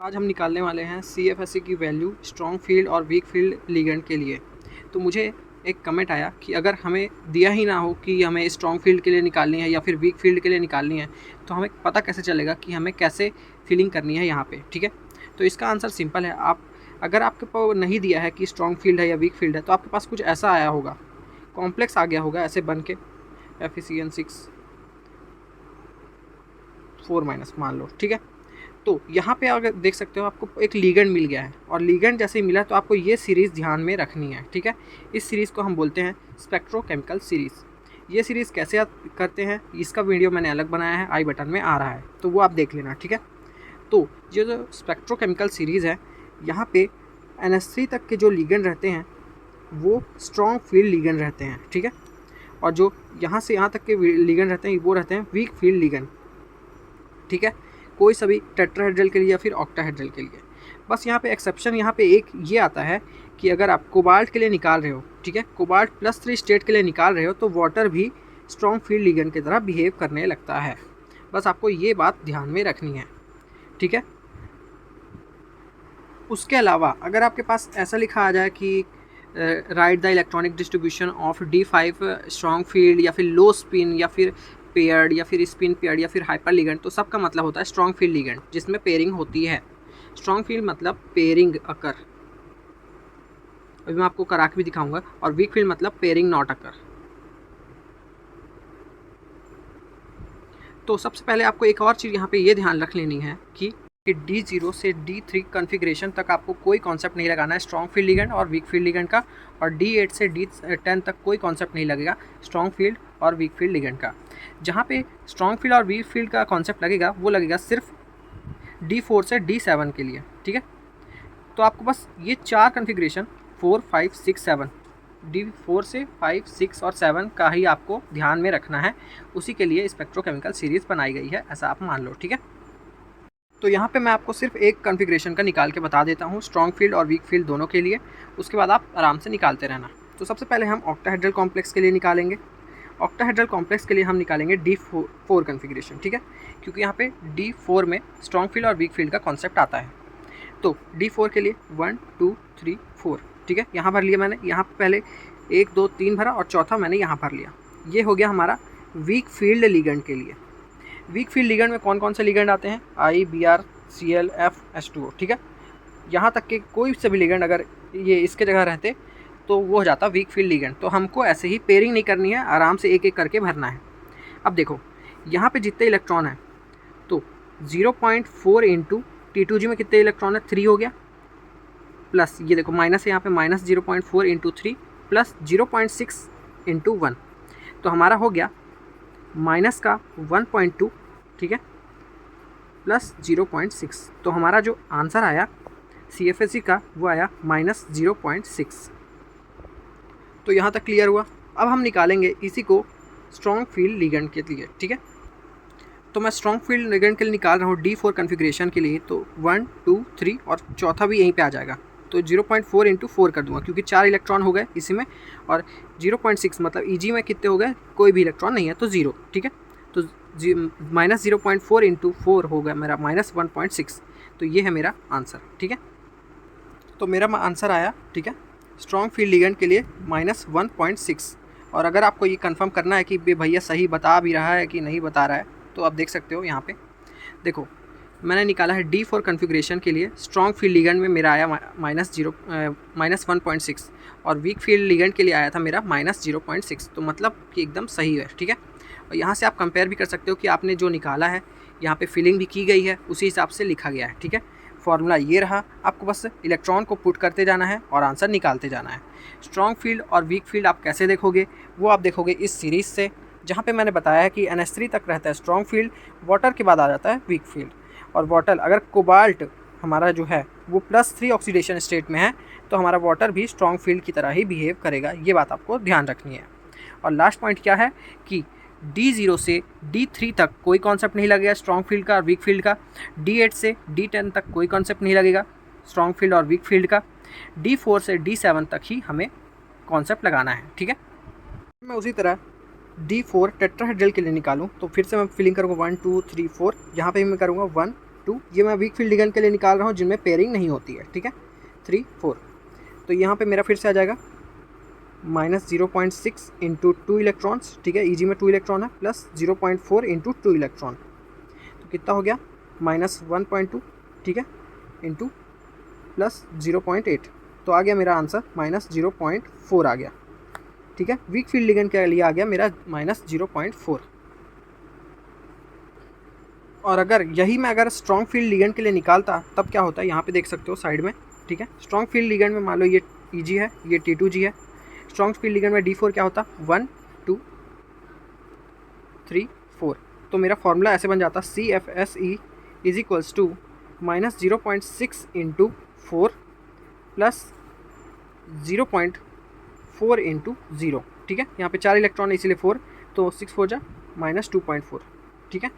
आज हम निकालने वाले हैं CFSE की वैल्यू स्ट्रॉन्ग फील्ड और वीक फील्ड लिगेंड के लिए। तो मुझे एक कमेंट आया कि अगर हमें दिया ही ना हो कि हमें स्ट्रॉन्ग फील्ड के लिए निकालनी है या फिर वीक फील्ड के लिए निकालनी है, तो हमें पता कैसे चलेगा कि हमें कैसे फीलिंग करनी है यहाँ पे, ठीक है। तो इसका आंसर सिंपल है। अगर आपके पास नहीं दिया है कि स्ट्रॉन्ग फील्ड है या वीक फील्ड है, तो आपके पास कुछ ऐसा आया होगा, कॉम्प्लेक्स आ गया होगा ऐसे बन के, FeCN6 4- मान लो, ठीक है। तो यहाँ पे अगर देख सकते हो आपको एक लिगेंड मिल गया है, और लिगेंड जैसे ही मिला तो आपको ये सीरीज़ ध्यान में रखनी है, ठीक है। इस सीरीज़ को हम बोलते हैं स्पेक्ट्रोकेमिकल सीरीज़। ये सीरीज़ कैसे करते हैं, इसका वीडियो मैंने अलग बनाया है, आई बटन में आ रहा है, तो वो आप देख लेना, ठीक है। तो ये जो स्पेक्ट्रोकेमिकल सीरीज़ है, यहाँ पे NH3 तक के जो लिगेंड रहते हैं वो स्ट्रॉन्ग फील्ड लिगेंड रहते हैं, ठीक है। और जो यहाँ से यहाँ तक के लिगेंड रहते हैं वो रहते हैं वीक फील्ड लिगेंड, ठीक है। कोई सभी टेट्राहेड्रल के लिए या फिर ऑक्टाहेड्रल के लिए। बस यहाँ पे एक्सेप्शन यहाँ पे एक ये आता है कि अगर आप कोबाल्ट के लिए निकाल रहे हो, ठीक है, कोबाल्ट +3 स्टेट के लिए निकाल रहे हो, तो वाटर भी स्ट्रॉन्ग फील्ड लिगेंड की तरह बिहेव करने लगता है। बस आपको ये बात ध्यान में रखनी है, ठीक है। उसके अलावा अगर आपके पास ऐसा लिखा आ जाए कि right the electronic distribution of D5 strong field या फिर लो स्पिन या फिर पेयर्ड या फिर स्पिन पेयर्ड या फिर हाइपर लिगेंड, तो सबका मतलब होता है स्ट्रॉन्ग फील्ड लिगेंड जिसमें पेयरिंग होती है। स्ट्रॉन्ग फील्ड मतलब पेयरिंग अकर, अभी मैं आपको करा के भी दिखाऊंगा। और वीक फील्ड मतलब पेयरिंग नॉट अकर। तो सबसे पहले आपको एक और चीज़ यहाँ पे ये ध्यान रख लेनी है कि D0 से D3 कॉन्फ़िगरेशन तक आपको कोई कॉन्सेप्ट नहीं लगाना है स्ट्रॉन्ग फील्ड लिगेंड और वीक फील्ड लिगेंड का, और D8 से D10 तक कोई कॉन्सेप्ट नहीं लगेगा स्ट्रॉन्ग फील्ड और वीक फील्ड लिगेंड का। जहाँ पे स्ट्रॉन्ग फील्ड और वीक फील्ड का कॉन्सेप्ट लगेगा वो लगेगा सिर्फ D4 से D7 के लिए, ठीक है। तो आपको बस ये 4 कॉन्फ़िगरेशन 4, 5, 6, 7 D4 से 5, 6 और 7 का ही आपको ध्यान में रखना है। उसी के लिए स्पेक्ट्रोकेमिकल सीरीज़ बनाई गई है, ऐसा आप मान लो, ठीक है। तो यहाँ पे मैं आपको सिर्फ एक कॉन्फ़िगरेशन का निकाल के बता देता हूँ स्ट्रॉन्ग फील्ड और वीक फील्ड दोनों के लिए, उसके बाद आप आराम से निकालते रहना। तो सबसे पहले हम ऑक्टाहेड्रल कॉम्प्लेक्स के लिए निकालेंगे। ऑक्टाहेड्रल कॉम्प्लेक्स के लिए हम निकालेंगे D4 कॉन्फ़िगरेशन, ठीक है, क्योंकि यहाँ पे D4 में स्ट्रॉन्ग फील्ड और वीक फील्ड का कॉन्सेप्ट आता है। तो D4 के लिए 1, 2, 3, 4, ठीक है, यहाँ भर लिया मैंने। यहाँ पहले 1, 2, 3 भरा और चौथा मैंने यहाँ भर लिया। ये हो गया हमारा वीक फील्ड लिगेंड के लिए। वीक फील्ड लिगेंड में कौन कौन से लिगेंड आते हैं, I, Br, Cl, F, H2O, ठीक है। यहाँ तक के कोई से भी लिगेंड अगर ये इसके जगह रहते तो वो हो जाता वीक फील्ड लिगेंड। तो हमको ऐसे ही पेयरिंग नहीं करनी है, आराम से एक एक करके भरना है। अब देखो यहाँ पे जितने इलेक्ट्रॉन हैं, तो 0.4 इंटू T2G में कितने इलेक्ट्रॉन है, 3 हो गया, प्लस ये देखो माइनस है यहाँ पे, माइनस 0.4 इंटू 3 प्लस 0.6 इंटू 1, तो हमारा हो गया माइनस का 1.2, ठीक है, प्लस 0.6। तो हमारा जो आंसर आया CFSE का वो आया -0.6। तो यहाँ तक क्लियर हुआ। अब हम निकालेंगे इसी को स्ट्रॉन्ग फील्ड लिगेंड के लिए, ठीक है। तो मैं स्ट्रॉन्ग फील्ड लिगेंड के लिए निकाल रहा हूँ D4 कॉन्फ़िगरेशन के लिए, तो 1, 2, 3 और चौथा भी यहीं पे आ जाएगा। तो 0.4 इंटू 4 कर दूंगा क्योंकि 4 इलेक्ट्रॉन हो गए इसी में, और 0.6 मतलब EG में कितने हो गए, कोई भी इलेक्ट्रॉन नहीं है तो 0, ठीक है। तो -0.4 इंटू 4 हो गया मेरा -1.6। तो ये है मेरा आंसर, ठीक है। तो मेरा आंसर आया, ठीक है, स्ट्रॉन्ग फील्ड लिगेंड के लिए -1.6। और अगर आपको ये कंफर्म करना है कि भैया सही बता भी रहा है कि नहीं बता रहा है, तो आप देख सकते हो यहाँ पे देखो मैंने निकाला है D4 कॉन्फ़िगरेशन के लिए स्ट्रॉन्ग फील्ड लिगेंड में मेरा आया -1.6, और वीक फील्ड लिगेंड के लिए आया था मेरा -0.6। तो मतलब कि एकदम सही है, ठीक है। और यहाँ से आप कंपेयर भी कर सकते हो कि आपने जो निकाला है यहाँ पे फिलिंग भी की गई है, उसी हिसाब से लिखा गया है, ठीक है। फॉर्मूला ये रहा, आपको बस इलेक्ट्रॉन को पुट करते जाना है और आंसर निकालते जाना है। स्ट्रॉन्ग फील्ड और वीक फील्ड आप कैसे देखोगे, वो आप देखोगे इस सीरीज़ से, जहाँ पे मैंने बताया है कि NH3 तक रहता है स्ट्रॉन्ग फील्ड, वाटर के बाद आ जाता है वीक फील्ड। और वाटर अगर कोबाल्ट हमारा जो है वो +3 ऑक्सीडेशन स्टेट में है, तो हमारा वाटर भी स्ट्रॉन्ग फील्ड की तरह ही बिहेव करेगा। ये बात आपको ध्यान रखनी है। और लास्ट पॉइंट क्या है कि D0 से D3 तक कोई कॉन्सेप्ट नहीं लगेगा स्ट्रॉन्ग फील्ड का और वीक फील्ड का। D8 से D10 तक कोई कॉन्सेप्ट नहीं लगेगा स्ट्रॉन्ग फील्ड और वीक फील्ड का। D4 से D7 तक ही हमें कॉन्सेप्ट लगाना है, ठीक है। मैं उसी तरह D4 टेट्राहेड्रल के लिए निकालूं, तो फिर से मैं फिलिंग करूँगा 1, 2, 3, 4, यहाँ पे मैं करूँगा 1, 2, ये मैं वीक फील्ड लिगेंड के लिए निकाल रहा हूँ जिनमें पेयरिंग नहीं होती है, ठीक है। 3 4, तो यहाँ पे मेरा फिर से आ जाएगा -0.6 इंटू 2 इलेक्ट्रॉन्स, ठीक है। ईजी में 2 इलेक्ट्रॉन है, प्लस 0.4 इंटू 2 इलेक्ट्रॉन, तो कितना हो गया -1.2, ठीक है, इंटू प्लस 0.8, तो आ गया मेरा आंसर -0.4 आ गया, ठीक है। वीक फील्ड लिगेंड के लिए आ गया मेरा -0.4। और अगर यही मैं अगर स्ट्रॉन्ग फील्ड लिगेंड के लिए निकालता तब क्या होता है, यहाँ पे देख सकते हो साइड में, ठीक है। स्ट्रॉन्ग फील्ड लिगेंड में मान लो ये Eg है, ये T2G है। स्ट्रॉन्ग फील्ड लिगेंड में D4 क्या होता, 1 2 3 4, तो मेरा फॉर्मूला ऐसे बन जाता CFSE is equals to -0.6 into 4 plus 0.4 into 0, ठीक है। यहाँ पे 4 इलेक्ट्रॉन है इसीलिए 4, तो 6 4 जा -2.4, ठीक है।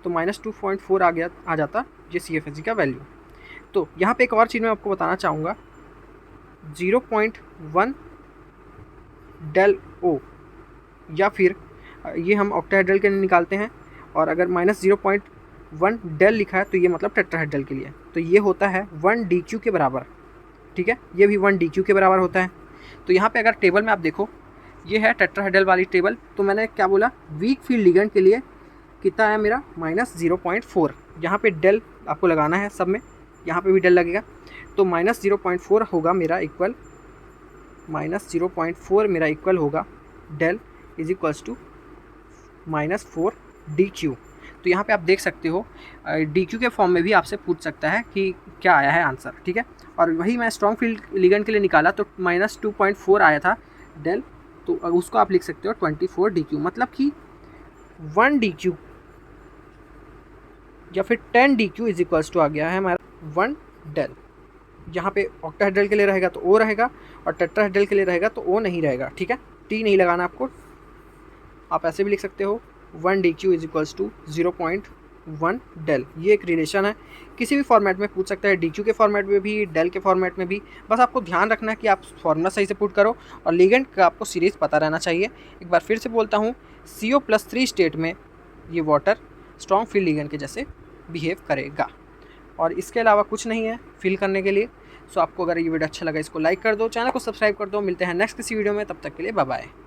तो -2.4 आ जाता ये CFSE का वैल्यू। तो यहाँ पे एक और चीज़ मैं आपको बताना चाहूँगा, 0.1 डेल O, या फिर ये हम ऑक्टाहेड्रल के लिए निकालते हैं, और अगर -0.1 डेल लिखा है तो ये मतलब टेट्राहेड्रल के लिए, तो ये होता है 1 DQ के बराबर, ठीक है। ये भी 1 DQ के बराबर होता है। तो यहाँ पे अगर टेबल में आप देखो, ये है टेट्राहेड्रल वाली टेबल, तो मैंने क्या बोला, वीक फील्ड लिगेंड के लिए कितना है मेरा -0.4, यहाँ पे डेल आपको लगाना है सब में, यहाँ पे भी डेल लगेगा, तो -0.4 होगा मेरा इक्वल, -0.4 मेरा इक्वल होगा del is equals to -4 DQ। तो यहाँ पे आप देख सकते हो DQ के फॉर्म में भी आपसे पूछ सकता है कि क्या आया है आंसर, ठीक है। और वही मैं स्ट्रॉन्ग फील्ड लिगेंड के लिए निकाला तो -2.4 आया था डेल, तो उसको आप लिख सकते हो 24 DQ, मतलब कि 1 DQ या फिर 10 DQ इज इक्वल्स टू आ गया है हमारा 1 डेल। यहाँ पे ऑक्टाहेड्रल के लिए रहेगा तो O रहेगा, और टेट्राहेड्रल के लिए रहेगा तो O नहीं रहेगा, ठीक है। T नहीं लगाना आपको, आप ऐसे भी लिख सकते हो 1 DQ is equals to 0.1 del. ये एक रिलेशन है, किसी भी फॉर्मेट में पूछ सकता है, DQ के फॉर्मेट में भी, डेल के फॉर्मेट में भी। बस आपको ध्यान रखना है कि आप फॉर्मूला सही से पुट करो, और लिगेंड का आपको सीरीज़ पता रहना चाहिए। एक बार फिर से बोलता हूँ, CO+3 स्टेट में ये वाटर स्ट्रॉन्ग फील्ड लिगेंड के जैसे बिहेव करेगा, और इसके अलावा कुछ नहीं है फिल करने के लिए। सो आपको अगर ये वीडियो अच्छा लगा इसको लाइक कर दो, चैनल को सब्सक्राइब कर दो। मिलते हैं नेक्स्ट किसी वीडियो में, तब तक के लिए बाय बाय।